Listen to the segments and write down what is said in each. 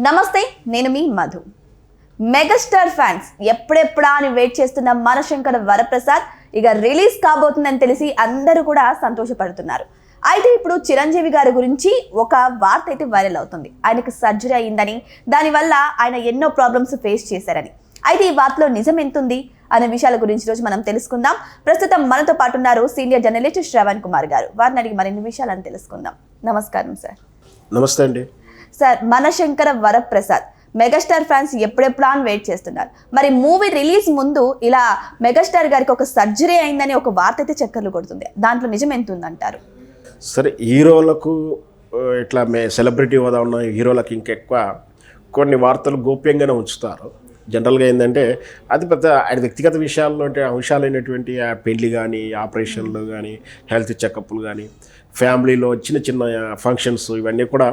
నమస్తే, నేను మీ Madhu. Megastar fans ఎప్పుడెప్పుడా అని వెయిట్ చేస్తున్న మనశంకర వరప్రసాద్ ఇక రిలీజ్ కాబోతుందని తెలిసి అందరూ కూడా సంతోషపడుతున్నారు. అయితే ఇప్పుడు చిరంజీవి గారి గురించి ఒక వార్త అయితే వైరల్ అవుతుంది. ఆయనకు సర్జరీ అయిందని, దానివల్ల ఆయన ఎన్నో ప్రాబ్లమ్స్ ఫేస్ చేశారని. అయితే ఈ వార్తలో నిజం ఎంతుంది అనే విషయాల గురించి రోజు మనం తెలుసుకుందాం. ప్రస్తుతం మనతో పాటు ఉన్నారు సీనియర్ జర్నలిస్ట్ శ్రవణ్ కుమార్ గారు. వారిని అడిగి మరిన్ని విషయాలను తెలుసుకుందాం. నమస్కారం సార్. నమస్తే అండి. సార్, మనశంకర వరప్రసాద్ మెగాస్టార్ ఫ్యాన్స్ ఎప్పుడెప్పుడా అని వెయిట్ చేస్తున్నారు. మరి మూవీ రిలీజ్ ముందు ఇలా మెగాస్టార్ గారికి ఒక సర్జరీ అయిందని ఒక వార్త అయితే చక్కర్లు కొడుతుంది. దాంట్లో నిజం ఎంత ఉందంటారు? సరే, హీరోలకు ఇట్లా సెలబ్రిటీ హోదా ఉన్న హీరోలకు ఇంకెక్కువ కొన్ని వార్తలు గోప్యంగానే ఉంచుతారు. జనరల్గా ఏంటంటే అది పెద్ద ఆయన వ్యక్తిగత విషయాల్లో అంశాలైనటువంటి ఆ పెళ్లి కానీ, ఆపరేషన్లు కానీ, హెల్త్ చెకప్లు కానీ, ఫ్యామిలీలో చిన్న చిన్న ఫంక్షన్స్ ఇవన్నీ కూడా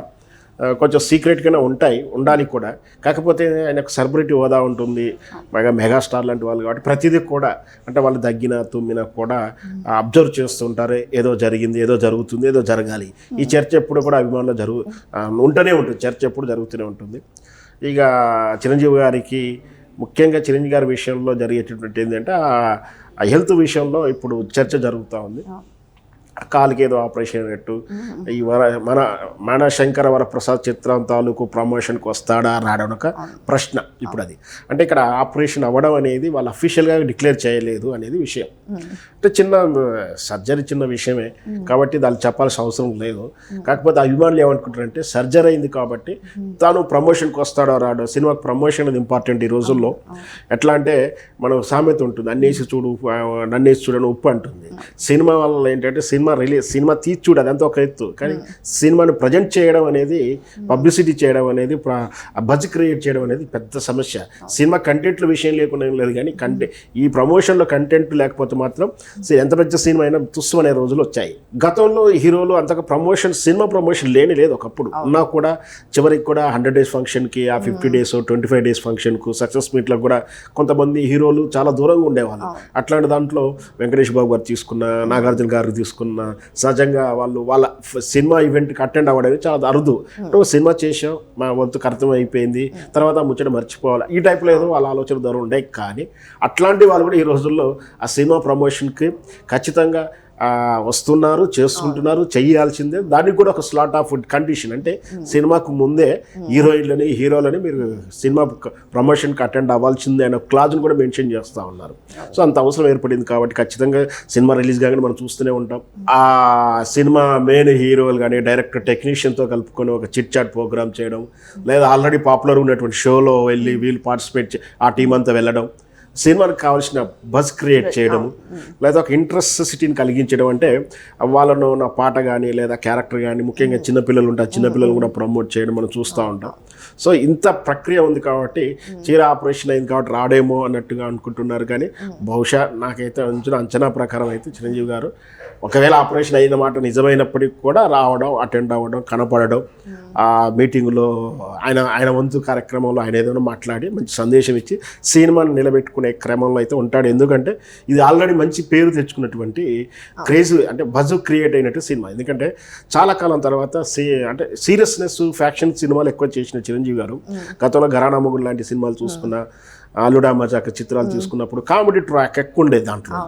కొంచెం సీక్రెట్గానే ఉండాలి కూడా. కాకపోతే ఆయనకు సెలబ్రిటీ హోదా ఉంటుంది, మెగాస్టార్ లాంటి వాళ్ళు కాబట్టి ప్రతిదీ కూడా అంటే వాళ్ళు దగ్గిన తుమ్మినా కూడా అబ్జర్వ్ చేస్తుంటారు. ఏదో జరిగింది, ఏదో జరుగుతుంది, ఏదో జరగాలి. ఈ చర్చ ఎప్పుడు కూడా అభిమానులు ఉంటూనే ఉంటుంది. చర్చ ఎప్పుడు జరుగుతూనే ఉంటుంది. ఇక చిరంజీవి గారికి ముఖ్యంగా చిరంజీవి గారి విషయంలో జరిగేటటువంటి ఏంటంటే ఆ హెల్త్ విషయంలో ఇప్పుడు చర్చ జరుగుతూ ఉంది. కాలుకి ఏదో ఆపరేషన్ అయినట్టు ఈ మనశంకర వరప్రసాద్ చిత్రం తాలూకు ప్రమోషన్కి వస్తాడా రావడం ఒక ప్రశ్న ఇప్పుడు. అది అంటే ఇక్కడ ఆపరేషన్ అవ్వడం అనేది వాళ్ళు అఫీషియల్గా డిక్లేర్ చేయలేదు అనేది విషయం. అంటే చిన్న సర్జరీ చిన్న విషయమే కాబట్టి దాన్ని చెప్పాల్సిన అవసరం లేదు. కాకపోతే అభిమానులు ఏమనుకుంటారంటే సర్జరీ అయింది కాబట్టి తాను ప్రమోషన్కి వస్తాడో రాడో. సినిమాకి ప్రమోషన్ అనేది ఇంపార్టెంట్ ఈ రోజుల్లో. ఎట్లా అంటే మనం సామెత ఉంటుంది, నన్నేసి చూడని ఉప్పు అంటుంది. సినిమా వల్ల ఏంటంటే సినిమా తీసి చూడు అదంతా ఒక ఎత్తు, కానీ సినిమాని ప్రజెంట్ చేయడం అనేది, పబ్లిసిటీ చేయడం అనేది, బజ్ క్రియేట్ చేయడం అనేది పెద్ద సమస్య. సినిమా కంటెంట్ల విషయం లేకుండా లేదు, కానీ ఈ ప్రమోషన్లో కంటెంట్ లేకపోతే మాత్రం ఎంత పెద్ద సినిమా అయినా తుస్సు అనే రోజులు వచ్చాయి. గతంలో హీరోలు అంతగా సినిమా ప్రమోషన్ లేదు ఒకప్పుడు ఉన్నా కూడా. చివరికి కూడా 100 days ఫంక్షన్కి, ఆ 50 days 25 days ఫంక్షన్కు, సక్సెస్ మీట్లకు కూడా కొంతమంది హీరోలు చాలా దూరంగా ఉండేవాళ్ళు. అట్లాంటి దాంట్లో వెంకటేష్ బాబు గారు తీసుకున్న, నాగార్జున గారు తీసుకున్న, సహజంగా వాళ్ళ సినిమా ఈవెంట్కి అటెండ్ అవ్వడానికి చాలా అరుదు. సినిమా చేసాం, మా వంతు కర్తం అయిపోయింది, తర్వాత ముచ్చట మర్చిపోవాలి, ఈ టైప్లో ఏదో వాళ్ళ ఆలోచన ధోరణి ఉండే. కానీ అట్లాంటి వాళ్ళు కూడా ఈ రోజుల్లో ఆ సినిమా ప్రమోషన్కి ఖచ్చితంగా వస్తున్నారు, చేసుకుంటున్నారు, చేయాల్సిందే. దానికి కూడా ఒక స్లాట్ ఆఫ్ కండిషన్, అంటే సినిమాకు ముందే హీరోయిన్లని, హీరోలని మీరు సినిమా ప్రమోషన్కి అటెండ్ అవ్వాల్సిందే అనే క్లాజ్ని కూడా మెన్షన్ చేస్తూ ఉన్నారు. సో అంత అవసరం ఏర్పడింది కాబట్టి ఖచ్చితంగా సినిమా రిలీజ్ కాగానే మనం చూస్తూనే ఉంటాం. ఆ సినిమా మెయిన్ హీరోలు కానీ డైరెక్టర్ టెక్నీషియన్తో కలుపుకొని ఒక చిట్ చాట్ ప్రోగ్రామ్ చేయడం, లేదా ఆల్రెడీ పాపులర్ ఉన్నటువంటి షోలో వెళ్ళి వీళ్ళు పార్టిసిపేట్ ఆ టీం అంతా వెళ్ళడం, సినిమాకి కావాల్సిన బజ్ క్రియేట్ చేయడము, లేదా ఒక ఇంట్రెస్టిని కలిగించడం. అంటే వాళ్ళను నా పాట కానీ లేదా క్యారెక్టర్ కానీ, ముఖ్యంగా చిన్నపిల్లలు ఉంటారు, చిన్నపిల్లలు కూడా ప్రమోట్ చేయడం మనం చూస్తూ ఉంటాం. సో ఇంత ప్రక్రియ ఉంది కాబట్టి చీర ఆపరేషన్ అయింది కాబట్టి రాడేమో అన్నట్టుగా అనుకుంటున్నారు. కానీ బహుశా నాకైతే అంచనా ప్రకారం అయితే చిరంజీవి గారు ఒకవేళ ఆపరేషన్ అయిన మాట నిజమైనప్పటికీ కూడా రావడం, అటెండ్ అవ్వడం, కనపడడం, ఆ మీటింగ్లో ఆయన వంతు కార్యక్రమంలో ఆయన ఏదైనా మాట్లాడి మంచి సందేశం ఇచ్చి సినిమాని నిలబెట్టుకునే క్రమంలో అయితే ఉంటాడు. ఎందుకంటే ఇది ఆల్రెడీ మంచి పేరు తెచ్చుకున్నటువంటి క్రేజ్, అంటే బజ్ క్రియేట్ అయినట్టు సినిమా. ఎందుకంటే చాలా కాలం తర్వాత అంటే సీరియస్నెస్, ఫ్యాక్షన్ సినిమాలు ఎక్కువ చేసిన చిరంజీవి గారు గతంలో ఘరానా మొగుడు లాంటి సినిమాలు చూసుకున్న, అల్లుడా మజాక చిత్రాలు తీసుకున్నప్పుడు కామెడీ ట్రాక్ ఎక్కువ ఉండేది. దాంట్లో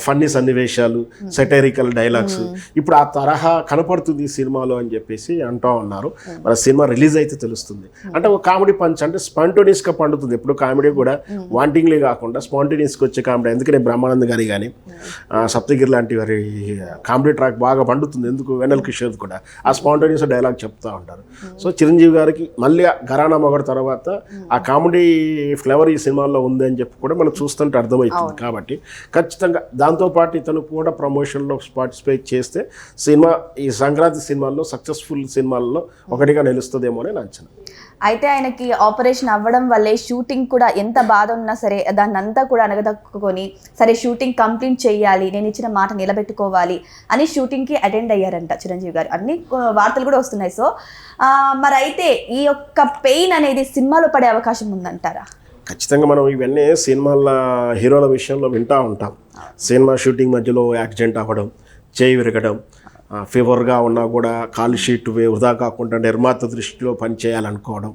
ఫన్నీ సన్నివేశాలు, సెటైరికల్ డైలాగ్స్. ఇప్పుడు ఆ తరహా కనపడుతుంది ఈ సినిమాలో అని చెప్పేసి అంటూ ఉన్నారు. మన సినిమా రిలీజ్ అయితే తెలుస్తుంది. అంటే ఒక కామెడీ పంచ్, అంటే స్పాంటోనియస్గా పండుతుంది. ఎప్పుడు కామెడీ కూడా వాంటింగ్లీ కాకుండా స్పాంటోనియస్గా వచ్చే కామెడీ. ఎందుకనే బ్రహ్మానంద్ గారి కానీ, సప్తగిరి లాంటి వారి కామెడీ ట్రాక్ బాగా పండుతుంది. ఎందుకు వెన్నెల కిషోర్ కూడా ఆ స్పాంటోనియస్ డైలాగ్ చెప్తూ ఉంటారు. సో చిరంజీవి గారికి మళ్ళీ ఘరానా మొగుడు తర్వాత ఆ కామెడీ ఫ్లేవర్ ఈ సినిమాలో ఉంది అని చెప్పి కూడా మనం చూస్తుంటే అర్థమవుతుంది. కాబట్టి ఖచ్చితంగా దాంతోపాటు ఇతను కూడా ప్రమోషన్లో పార్టిసిపేట్ చేస్తే సినిమా ఈ సంక్రాంతి సినిమాల్లో సక్సెస్ఫుల్ సినిమాల్లో ఒకటిగా నిలుస్తుందేమో అని అంచనా. అయితే ఆయనకి ఆపరేషన్ అవ్వడం వల్లే షూటింగ్ కూడా ఎంత బాధ ఉన్నా సరే దాన్ని అంతా కూడా అనగదక్కుని, సరే షూటింగ్ కంప్లీట్ చేయాలి, నేను ఇచ్చిన మాట నిలబెట్టుకోవాలి అని షూటింగ్కి అటెండ్ అయ్యారంట చిరంజీవి గారు. అన్ని వార్తలు కూడా వస్తున్నాయి. సో మరి అయితే ఈ యొక్క పెయిన్ అనేది సినిమాలో పడే అవకాశం ఉందంటారా? ఖచ్చితంగా మనం ఇవన్నీ సినిమాల హీరోల విషయంలో వింటూ ఉంటాం. సినిమా షూటింగ్ మధ్యలో యాక్సిడెంట్ అవ్వడం, చేయి విరగడం, ఫేవర్గా ఉన్నా కూడా కాల్ షీట్ వృధా కాకుండా నిర్మాత దృష్టిలో పనిచేయాలనుకోవడం,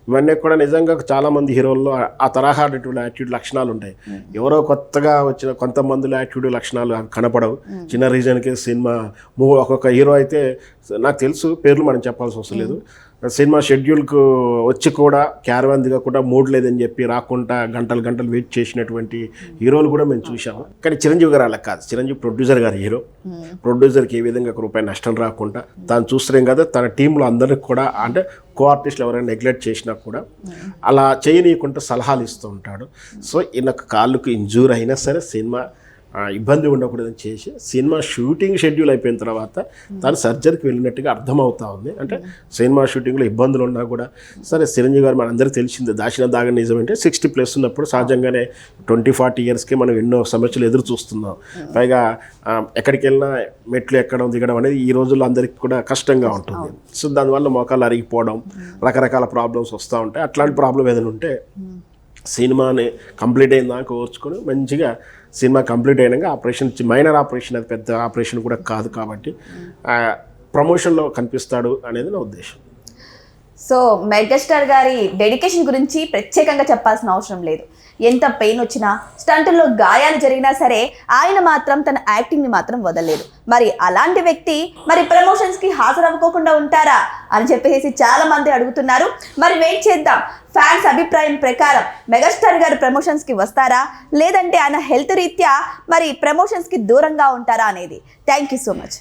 ఇవన్నీ కూడా నిజంగా చాలామంది హీరోల్లో ఆ తరహా యాటిట్యూడ్ లక్షణాలు ఉంటాయి. ఎవరో కొత్తగా వచ్చిన కొంతమందిలో యాటిట్యూడ్ లక్షణాలు కనపడవు. చిన్న రీజన్కి సినిమా ఒక్కొక్క హీరో అయితే నాకు తెలుసు, పేర్లు మనం చెప్పాల్సిన అవసరం లేదు, సినిమా షెడ్యూల్కు వచ్చి కూడా క్యారవాన్ దిగకుండా మూడ్ లేదని చెప్పి రాకుండా గంటలు గంటలు వెయిట్ చేసినటువంటి హీరోలు కూడా మేము చూసాము. కానీ చిరంజీవి గారు అలా కాదు. చిరంజీవి ప్రొడ్యూసర్ గారు హీరో. ప్రొడ్యూసర్కి ఏ విధంగా రూపాయి నష్టం రాకుండా తాను చూస్తున్నాం కదా, తన టీంలో అందరికి కూడా అంటే కో ఆర్టిస్టులు ఎవరైనా నెగ్లెక్ట్ చేసినా కూడా అలా చేయనీయకుండా సలహాలు ఇస్తూ ఉంటాడు. సో ఈయనకు కాళ్ళకు ఇంజూర్ అయినా సరే సినిమా ఇబ్బంది ఉండకూడదని చేసి సినిమా షూటింగ్ షెడ్యూల్ అయిపోయిన తర్వాత తను సర్జరీకి వెళ్ళినట్టుగా అర్థమవుతా ఉంది. అంటే సినిమా షూటింగ్లో ఇబ్బందులు ఉన్నా కూడా సరే, చిరంజీవి గారు మనందరికీ తెలిసిందే, దాచిన దాగ నిజం అంటే 60+ ఉన్నప్పుడు సహజంగానే 20-40 ఇయర్స్కి మనం ఎన్నో సమస్యలు ఎదురు చూస్తున్నాం. పైగా ఎక్కడికి వెళ్ళినా మెట్లు ఎక్కడం దిగడం అనేది ఈ రోజుల్లో అందరికీ కూడా కష్టంగా ఉంటుంది. సో దానివల్ల మోకాలు అరిగిపోవడం, రకరకాల ప్రాబ్లమ్స్ వస్తూ ఉంటాయి. అట్లాంటి ప్రాబ్లం ఏదైనా ఉంటే సినిమాని కంప్లీట్ అయిన దాకా ఓర్చుకొని మంచిగా సినిమా కంప్లీట్ అయినాక ఆపరేషన్, మైనర్ ఆపరేషన్, అది పెద్ద ఆపరేషన్ కూడా కాదు కాబట్టి ప్రమోషన్లో కనిపిస్తాడు అనేది నా ఉద్దేశం. సో మెగాస్టార్ గారి డెడికేషన్ గురించి ప్రత్యేకంగా చెప్పాల్సిన అవసరం లేదు. ఎంత పెయిన్ వచ్చినా, స్టంటుల్లో గాయాలు జరిగినా సరే ఆయన మాత్రం తన యాక్టింగ్ని మాత్రం వదలలేదు. మరి అలాంటి వ్యక్తి మరి ప్రమోషన్స్కి హాజరవ్వకోకుండా ఉంటారా అని చెప్పేసి చాలా మంది అడుగుతున్నారు. మరి వెయిట్ చేద్దాం. ఫ్యాన్స్ అభిప్రాయం ప్రకారం మెగాస్టార్ గారు ప్రమోషన్స్కి వస్తారా, లేదంటే ఆయన హెల్త్ రీత్యా మరి ప్రమోషన్స్కి దూరంగా ఉంటారా అనేది. Thank you so much.